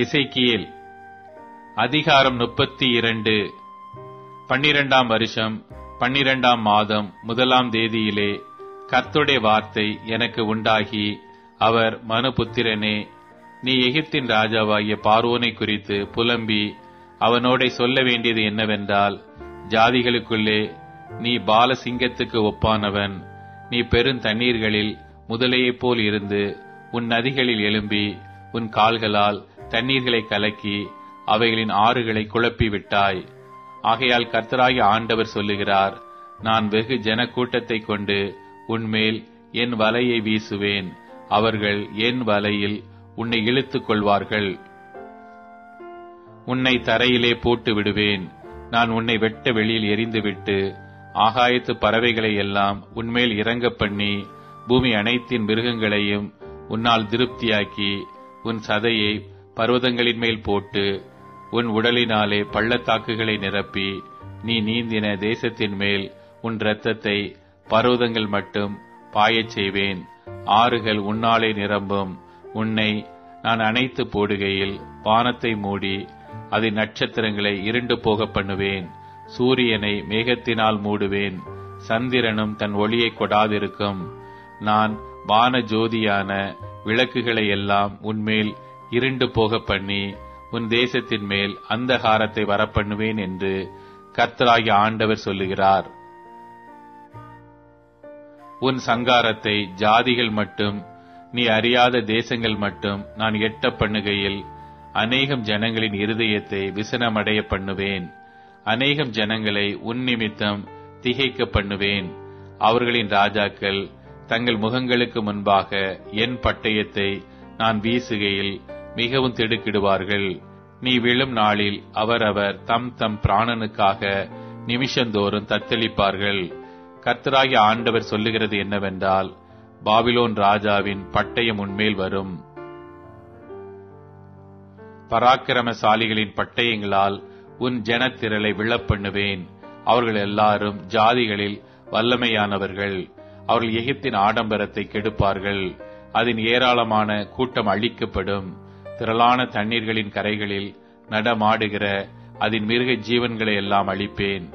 எசேக்கியேல் அதிகாரம் 32. 12ஆம் வருஷம் 12ஆம் மாதம் 1ஆம் தேதியிலே கர்த்தருடைய வார்த்தை எனக்கு உண்டாகி, அவர் மனுபுத்திரனே, நீ எகிப்தின் ராஜாவாகிய பார்வோனை குறித்து புலம்பி அவனோடே சொல்ல வேண்டியது என்னவென்றால், ஜாதிகளுக்குள்ளே நீ பாலசிங்கத்துக்கு ஒப்பானவன். நீ பெருந்தண்ணீர்களில் முதலையைப் போல் இருந்து உன் நதிகளில் எழும்பி உன் கால்களால் தண்ணீர்களை கலக்கி அவைகளின் ஆறுகளை குழப்பி விட்டாய். ஆகையால் கர்த்தராகிய ஆண்டவர் சொல்லுகிறார், நான் வெகு ஜனக்கூட்டத்தை கொண்டு உன்மேல் என் வலையை வீசுவேன். அவர்கள் என் வலையில் உன்னை இழுத்துக் கொள்வார்கள். உன்னை தரையிலே போட்டு விடுவேன். நான் உன்னை வெட்ட வெளியில் எறிந்துவிட்டு ஆகாயத்து பறவைகளை எல்லாம் உன்மேல் இறங்க பண்ணி பூமி அனைத்தின் மிருகங்களையும் உன்னால் திருப்தியாக்கி உன் சதையை பர்வதங்களின் மேல் போட்டு உன் உடலினாலே பள்ளத்தாக்குகளை நிரப்பி நீ நீந்தின தேசத்தின் மேல் உன் இரத்தத்தை பர்வதங்கள் மட்டும் பாயச் செய்வேன். ஆறுகள் உன்னாலே நிரம்பும். உன்னை நான் அணைத்து போடுகையில் வானத்தை மூடி அதன் நட்சத்திரங்களை இருண்டு போக பண்ணுவேன். சூரியனை மேகத்தினால் மூடுவேன். சந்திரனும் தன் ஒளியை கொடாதிருக்கும். நான் வான ஜோதியான விளக்குகளை எல்லாம் உன்மேல் இருண்டு போக பண்ணி உன் தேசத்தின் மேல் அந்தகாரத்தை வரப்பண்ணுவேன் என்று கர்த்தராகிய ஆண்டவர் சொல்லுகிறார். உன் சங்காரத்தை ஜாதிகள் மட்டும் நீ அறியாத தேசங்கள் மட்டும் நான் எட்ட பண்ணுகையில் அநேகம் ஜனங்களின் இருதயத்தை விசனமடைய பண்ணுவேன். அநேகம் ஜனங்களை உன் நிமித்தம் திகைக்க பண்ணுவேன். அவர்களின் ராஜாக்கள் தங்கள் முகங்களுக்கு முன்பாக என் பட்டயத்தை நான் வீசுகையில் மிகவும் திடுக்கிடுவார்கள். நீ விழும் நாளில் அவரவர் தம் தம் பிராணனுக்காக நிமிஷந்தோறும் தத்தளிப்பார்கள். கர்த்தராகிய ஆண்டவர் சொல்லுகிறது என்னவென்றால், பாபிலோன் ராஜாவின் பட்டயம் உன்மேல் வரும். பராக்கிரமசாலிகளின் பட்டயங்களால் உன் ஜனத்திரளை விழப்பண்ணுவேன். அவர்கள் எல்லாரும் ஜாதிகளில் வல்லமையானவர்கள். அவர்கள் எகிப்தின் ஆடம்பரத்தை கெடுப்பார்கள். அதன் ஏராளமான கூட்டம் அழிக்கப்படும். திரளான தண்ணீர்களின் கரைகளில் நடமாடுகிற அதன் மிருக ஜீவன்களை எல்லாம் அழிப்பேன்.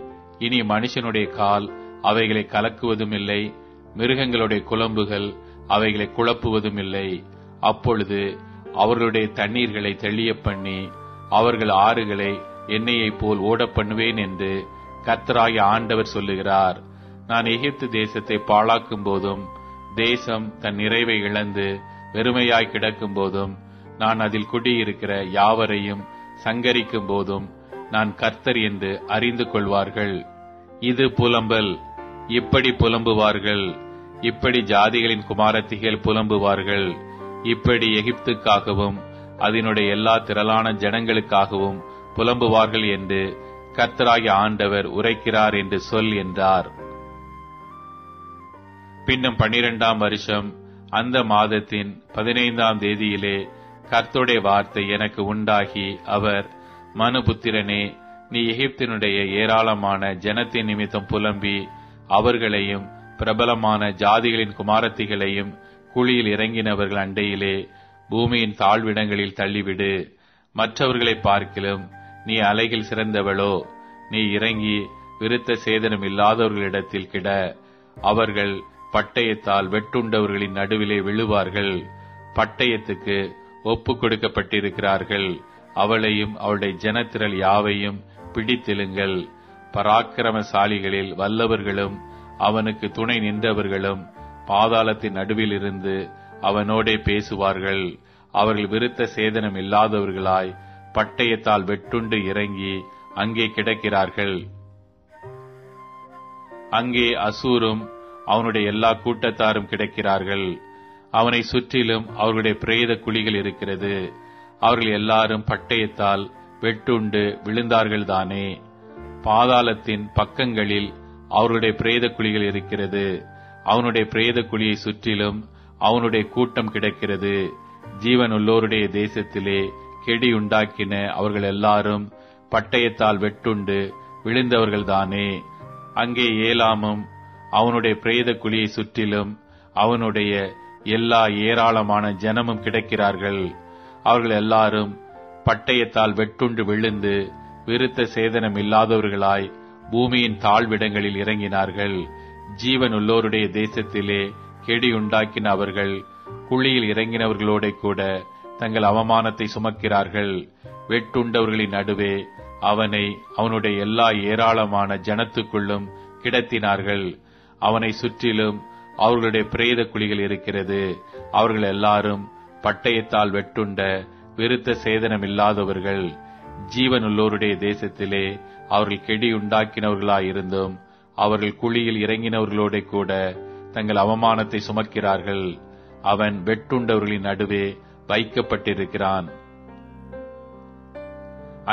இனி மனுஷனுடைய கால் அவைகளை கலக்குவதும் இல்லை, மிருகங்களுடைய குளம்புகள் அவைகளை குழப்புவதும் இல்லை. அப்பொழுது அவர்களுடைய தண்ணீர்களை தெளிய பண்ணி அவர்கள் ஆறுகளை எண்ணெயைப் போல் ஓட பண்ணுவேன் என்று கர்த்தராகிய ஆண்டவர் சொல்லுகிறார். நான் எகிப்து தேசத்தை பாழாக்கும் போதும் தேசம் தன் நிறைவை இழந்து வெறுமையாய் கிடக்கும் போதும் நான் அதில் குடியிருக்கிற யாவரையும் சங்கரிக்கும் போதும் நான் கர்த்தர் என்று அறிந்து கொள்வார்கள். இது புலம்பல். இப்படி புலம்புவார்கள். இப்படி ஜாதிகளின் குமாரத்திகள் புலம்புவார்கள். இப்படி எகிப்துக்காகவும் அதனுடைய எல்லா திரளான ஜனங்களுக்காகவும் புலம்புவார்கள் என்று கர்த்தராகிய ஆண்டவர் உரைக்கிறார் என்று சொல் என்றார். பின்னும் 12ஆம் வருஷம் அந்த மாதத்தின் 15ஆம் தேதியிலே கர்த்தருடைய வார்த்தை எனக்கு உண்டாகி, அவர், மனுபுத்திரனே, நீ எகிப்தினுடைய ஏராளமான ஜனத்தின் நிமித்தம் புலம்பி அவர்களையும் பிரபலமான ஜாதிகளின் குமாரத்திகளையும் குழியில் இறங்கினவர்கள் அண்டையிலே பூமியின் தாழ்விடங்களில் தள்ளிவிடு. மற்றவர்களை பார்க்கிலும் நீ அலைகள் சிறந்தவளோ? நீ இறங்கி விருத்த சேதனம் இல்லாதவர்களிடத்தில் கிட. அவர்கள் பட்டயத்தால் வெட்டுண்டவர்களின் நடுவிலே விழுவார்கள். பட்டயத்துக்கு ஒப்பு கொடுக்கப்பட்டிருக்கிறார்கள். அவளையும் அவளுடைய ஜனத்திரள் யாவையும் பிடித்தெழுங்கள். பராக்கிரமசாலிகளில் வல்லவர்களும் அவனுக்கு துணை நின்றவர்களும் பாதாளத்தின் நடுவில் இருந்து அவனோடே பேசுவார்கள். அவர்கள் விருத்த சேதனம் இல்லாதவர்களாய் பட்டயத்தால் வெட்டுண்டு இறங்கி அங்கே கிடக்கிறார்கள். அங்கே அசூரும் அவனுடைய எல்லா கூட்டத்தாரும் கிடக்கிறார்கள். அவனை சுற்றிலும் அவர்களுடைய பிரேத குழிகள் இருக்கிறது. அவர்கள் எல்லாரும் பட்டயத்தால் வெட்டுண்டு விழுந்தார்கள்தானே. பாதாளத்தின் பக்கங்களில் அவருடைய பிரேத குழிகள் இருக்கிறது. அவனுடைய பிரேத குழியை சுற்றிலும் அவனுடைய கூட்டம் கிடக்கிறது. ஜீவன் உள்ளோருடைய தேசத்திலே கெடி உண்டாக்கின அவர்கள் எல்லாரும் பட்டயத்தால் வெட்டுண்டு விழுந்தவர்கள்தானே. அங்கே ஏலாமும் அவனுடைய பிரேத குழியை சுற்றிலும் அவனுடைய எல்லா ஏராளமான ஜனமும் கிடக்கிறார்கள். அவர்கள் எல்லாரும் பட்டயத்தால் வெட்டுண்டு விழுந்து விருத்த சேதனம் இல்லாதவர்களாய் பூமியின் தாழ்விடங்களில் இறங்கினார்கள். ஜீவன் உள்ளோருடைய தேசத்திலே கெடி உண்டாக்கின அவர்கள் குழியில் இறங்கினவர்களோட கூட தங்கள் அவமானத்தை சுமக்கிறார்கள். வெட்டுண்டவர்களின் நடுவே அவனை அவனுடைய எல்லா ஏராளமான ஜனத்துக்குள்ளும் கிடத்தினார்கள். அவனை சுற்றிலும் அவர்களுடைய பிரேத குழிகள் இருக்கிறது. அவர்கள் எல்லாரும் பட்டயத்தால் வெட்டுண்ட விருத்த சேதனம் இல்லாதவர்கள். ஜீவன் உள்ளோருடைய தேசத்திலே அவர்கள் கெடி உண்டாக்கினவர்களாயிருந்தும் அவர்கள் குழியில் இறங்கினவர்களோட கூட தங்கள் அவமானத்தை சுமக்கிறார்கள். அவன் வெட்டுண்டவர்களின் நடுவே வைக்கப்பட்டிருக்கிறான்.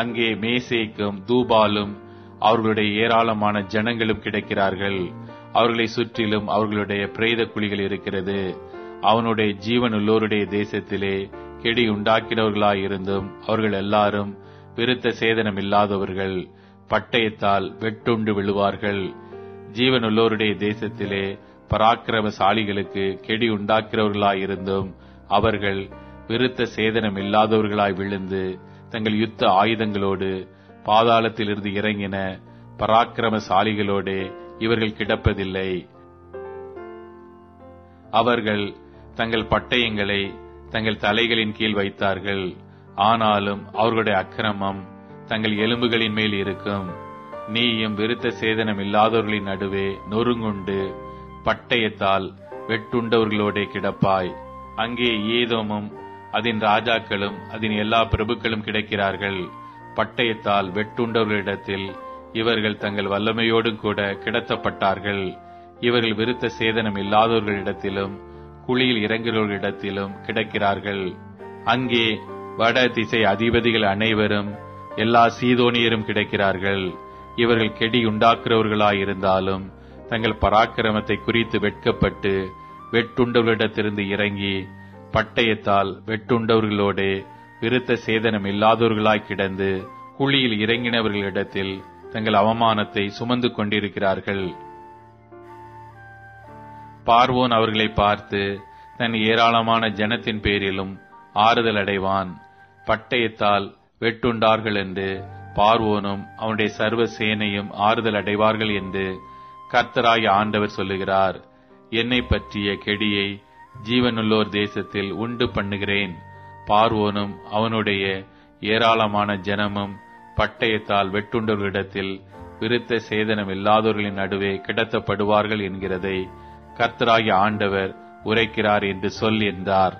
அங்கே மேசேக்கும் தூபாலும் அவர்களுடைய ஏராளமான ஜனங்களும் கிடைக்கிறார்கள். அவர்களை சுற்றிலும் அவர்களுடைய பிரேத குழிகள் இருக்கிறது. அவனுடைய ஜீவன் உள்ளோருடைய தேசத்திலே கெடி உண்டாக்கினவர்களாயிருந்தும் அவர்கள் எல்லாரும் விருத்த சேதனம் இல்லாதவர்கள். பட்டயத்தால் வெட்டுண்டு விழுவார்கள். ஜீவன் உள்ளோருடைய தேசத்திலே பராக்கிரமசாலிகளுக்கு கெடி உண்டாக்கிறவர்களாயிருந்தும் அவர்கள் விருத்த சேதனம் இல்லாதவர்களாய் விழுந்து தங்கள் யுத்த ஆயுதங்களோடு பாதாளத்திலிருந்து இறங்கின பராக்கிரமசாலிகளோடு இவர்கள் கிடப்பதில்லை. அவர்கள் தங்கள் பட்டயங்களை தங்கள் தலைகளின் கீழ் வைத்தார்கள். ஆனாலும் அவர்களுடைய அக்கிரமம் தங்கள் எலும்புகளின் மேல் இருக்கும். நீயும் விருத்த சேதனம் இல்லாதவர்களின் நடுவே நொறுங்குண்டு பட்டயத்தால் வெட்டுண்டவர்களோட கிடப்பாய். அங்கே ஏதோமும் அதன் ராஜாக்களும் அதன் எல்லா பிரபுக்களும் கிடைக்கிறார்கள். பட்டயத்தால் வெட்டுண்டவர்களிடத்தில் இவர்கள் தங்கள் வல்லமையோடும் கூட கிடத்தப்பட்டார்கள். இவர்கள் விருத்த சேதனம் இல்லாதவர்களிடத்திலும் குழியில் இறங்குகிறவர்களிடத்திலும் கிடக்கிறார்கள். அங்கே வட திசை அதிபதிகள் அனைவரும் எல்லா சீதோனியரும் கிடைக்கிறார்கள். இவர்கள் கெடி உண்டாக்குறவர்களாயிருந்தாலும் தங்கள் பராக்கிரமத்தை குறித்து வெட்கப்பட்டு வெட்டுண்டவர்களிடத்திலிருந்து இறங்கி பட்டயத்தால் வெட்டுண்டவர்களோடே விருத்த சேதனம் இல்லாதவர்களாய் கிடந்து குழியில் இறங்கினவர்களிடத்தில் தங்கள் அவமானத்தை சுமந்து கொண்டிருக்கிறார்கள். பார்வோன் அவர்களை பார்த்து தன் ஏராளமான ஜனத்தின் பேரிலும் ஆறுதல் அடைவான். பட்டயத்தால் வெட்டுண்டார்கள் என்று பார்வோனும் அவனுடைய சர்வ சேனையும் ஆறுதல் அடைவார்கள் என்று கர்த்தராகிய ஆண்டவர் சொல்லுகிறார். என்னை பற்றிய கெடியை ஜீவனுள்ளோர் தேசத்தில் உண்டு பண்ணுகிறேன். பார்வோனும் அவனுடைய ஏராளமான ஜனமும் பட்டயத்தால் வெட்டுண்டவர்களிடத்தில் விருத்த சேதனம் இல்லாதவர்களின் நடுவே கிடத்தப்படுவார்கள் என்கிறதை கர்த்தராகிய ஆண்டவர் உரைக்கிறார் என்று சொல் என்றார்.